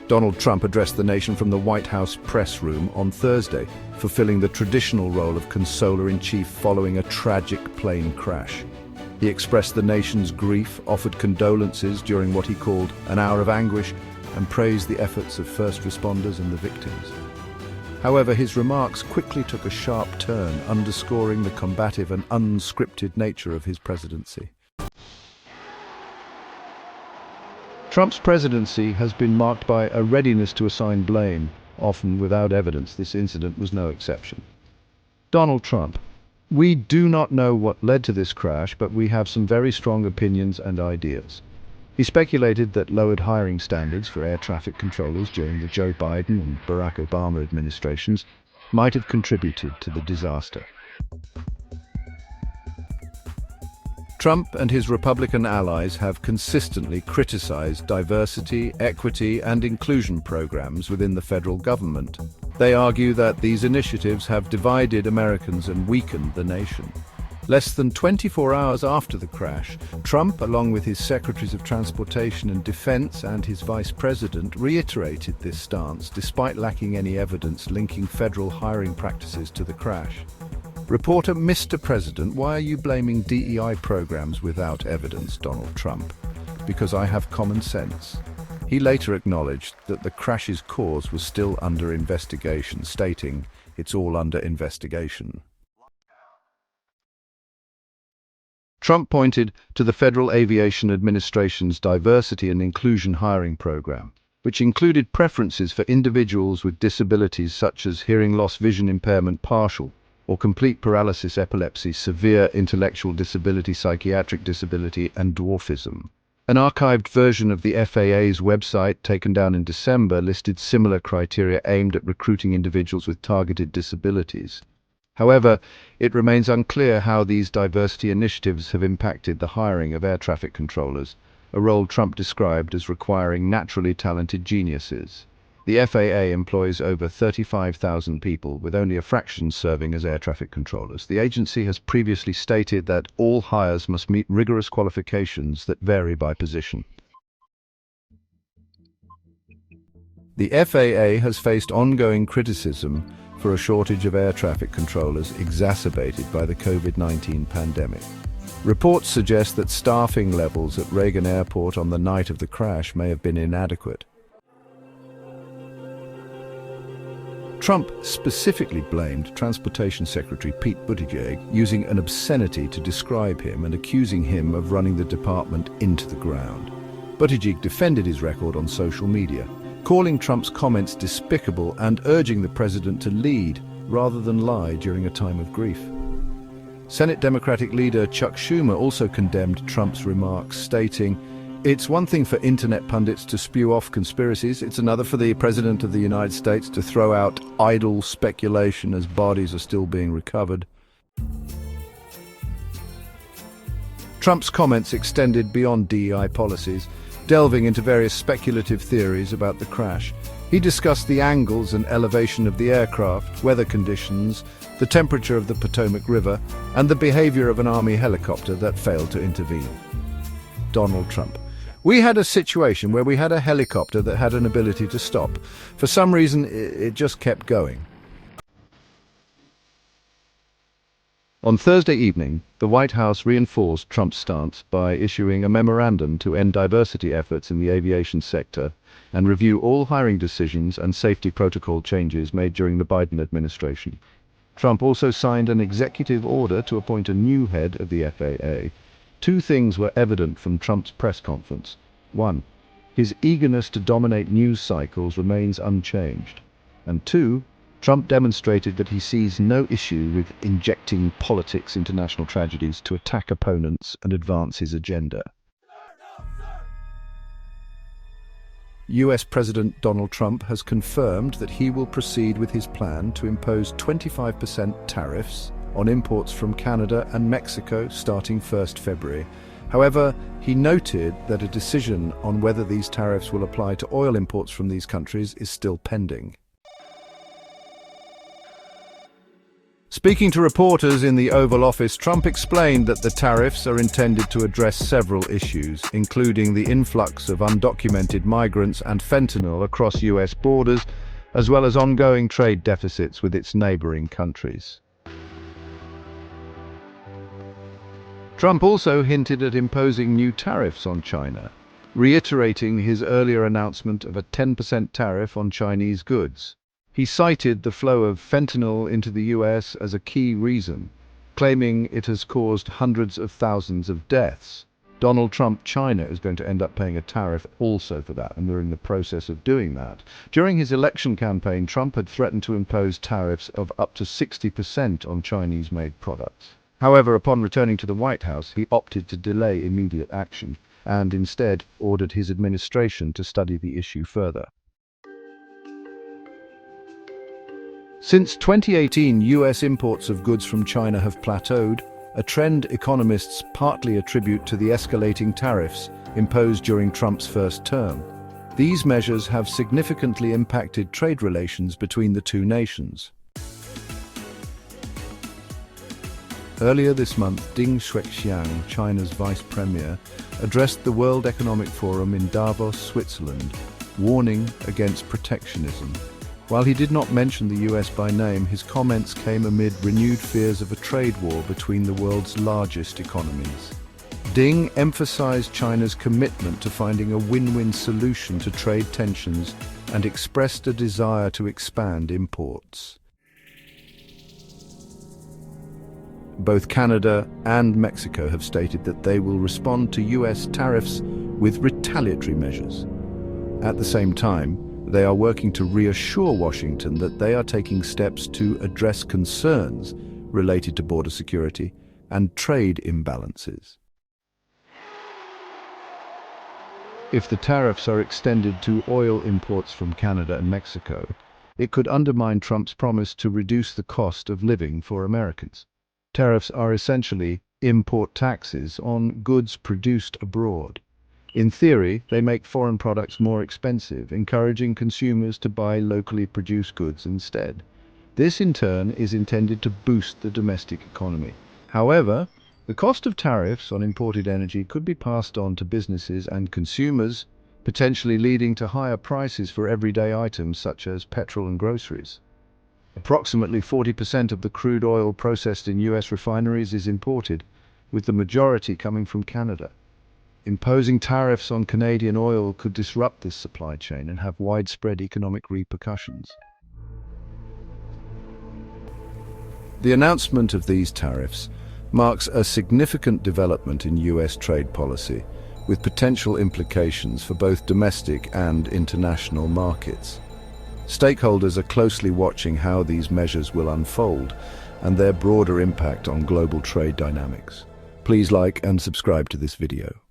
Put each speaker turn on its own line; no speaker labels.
Donald Trump addressed the nation from the White House press room on Thursday, fulfilling the traditional role of consoler-in-chief following a tragic plane crash. He expressed the nation's grief, offered condolences during what he called an hour of anguish, and praised the efforts of first responders and the victims. However, his remarks quickly took a sharp turn, underscoring the combative and unscripted nature of his presidency. Trump's presidency has been marked by a readiness to assign blame, often without evidence. This incident was no exception. Donald Trump. We do not know what led to this crash, but we have some very strong opinions and ideas. He speculated that lowered hiring standards for air traffic controllers during the Joe Biden and Barack Obama administrations might have contributed to the disaster. Trump and his Republican allies have consistently criticized diversity, equity, and inclusion programs within the federal government. They argue that these initiatives have divided Americans and weakened the nation. Less than 24 hours after the crash, Trump, along with his Secretaries of Transportation and Defense and his Vice President, reiterated this stance despite lacking any evidence linking federal hiring practices to the crash. Reporter: Mr. President, why are you blaming DEI programs without evidence, Donald Trump? Because I have common sense. He later acknowledged that the crash's cause was still under investigation, stating, "It's all under investigation." Trump pointed to the Federal Aviation Administration's diversity and inclusion hiring program, which included preferences for individuals with disabilities such as hearing loss, vision impairment, partial or complete paralysis, epilepsy, severe intellectual disability, psychiatric disability, and dwarfism. An archived version of the FAA's website, taken down in December, listed similar criteria aimed at recruiting individuals with targeted disabilities. However, it remains unclear how these diversity initiatives have impacted the hiring of air traffic controllers, a role Trump described as requiring naturally talented geniuses. The FAA employs over 35,000 people, with only a fraction serving as air traffic controllers. The agency has previously stated that all hires must meet rigorous qualifications that vary by position. The FAA has faced ongoing criticism for a shortage of air traffic controllers exacerbated by the COVID-19 pandemic. Reports suggest that staffing levels at Reagan Airport on the night of the crash may have been inadequate. Trump specifically blamed Transportation Secretary Pete Buttigieg, using an obscenity to describe him and accusing him of running the department into the ground. Buttigieg defended his record on social media, calling Trump's comments despicable and urging the president to lead rather than lie during a time of grief. Senate Democratic leader Chuck Schumer also condemned Trump's remarks, stating, "It's one thing for internet pundits to spew off conspiracies, it's another for the President of the United States to throw out idle speculation as bodies are still being recovered." Trump's comments extended beyond DEI policies, delving into various speculative theories about the crash. He discussed the angles and elevation of the aircraft, weather conditions, the temperature of the Potomac River, and the behavior of an Army helicopter that failed to intervene. Donald Trump: "We had a situation where we had a helicopter that had an ability to stop. For some reason, it just kept going." On Thursday evening, the White House reinforced Trump's stance by issuing a memorandum to end diversity efforts in the aviation sector and review all hiring decisions and safety protocol changes made during the Biden administration. Trump also signed an executive order to appoint a new head of the FAA. Two things were evident from Trump's press conference. One, his eagerness to dominate news cycles remains unchanged. And two, Trump demonstrated that he sees no issue with injecting politics into national tragedies to attack opponents and advance his agenda. US President Donald Trump has confirmed that he will proceed with his plan to impose 25% tariffs on imports from Canada and Mexico starting 1st February. However, he noted that a decision on whether these tariffs will apply to oil imports from these countries is still pending. Speaking to reporters in the Oval Office, Trump explained that the tariffs are intended to address several issues, including the influx of undocumented migrants and fentanyl across U.S. borders, as well as ongoing trade deficits with its neighboring countries. Trump also hinted at imposing new tariffs on China, reiterating his earlier announcement of a 10% tariff on Chinese goods. He cited the flow of fentanyl into the US as a key reason, claiming it has caused hundreds of thousands of deaths. Donald Trump, China is going to end up paying a tariff also for that, and they're in the process of doing that. During his election campaign, Trump had threatened to impose tariffs of up to 60% on Chinese-made products. However, upon returning to the White House, he opted to delay immediate action and instead ordered his administration to study the issue further. Since 2018, U.S. imports of goods from China have plateaued, a trend economists partly attribute to the escalating tariffs imposed during Trump's first term. These measures have significantly impacted trade relations between the two nations. Earlier this month, Deng Xuexiang, China's vice premier, addressed the World Economic Forum in Davos, Switzerland, warning against protectionism. While he did not mention the US by name, his comments came amid renewed fears of a trade war between the world's largest economies. Deng emphasized China's commitment to finding a win-win solution to trade tensions and expressed a desire to expand imports. Both Canada and Mexico have stated that they will respond to US tariffs with retaliatory measures. At the same time, they are working to reassure Washington that they are taking steps to address concerns related to border security and trade imbalances. If the tariffs are extended to oil imports from Canada and Mexico, it could undermine Trump's promise to reduce the cost of living for Americans. Tariffs are essentially import taxes on goods produced abroad. In theory, they make foreign products more expensive, encouraging consumers to buy locally produced goods instead. This, in turn, is intended to boost the domestic economy. However, the cost of tariffs on imported energy could be passed on to businesses and consumers, potentially leading to higher prices for everyday items such as petrol and groceries. Approximately 40% of the crude oil processed in US refineries is imported, with the majority coming from Canada. Imposing tariffs on Canadian oil could disrupt this supply chain and have widespread economic repercussions. The announcement of these tariffs marks a significant development in US trade policy, with potential implications for both domestic and international markets. Stakeholders are closely watching how these measures will unfold and their broader impact on global trade dynamics. Please like and subscribe to this video.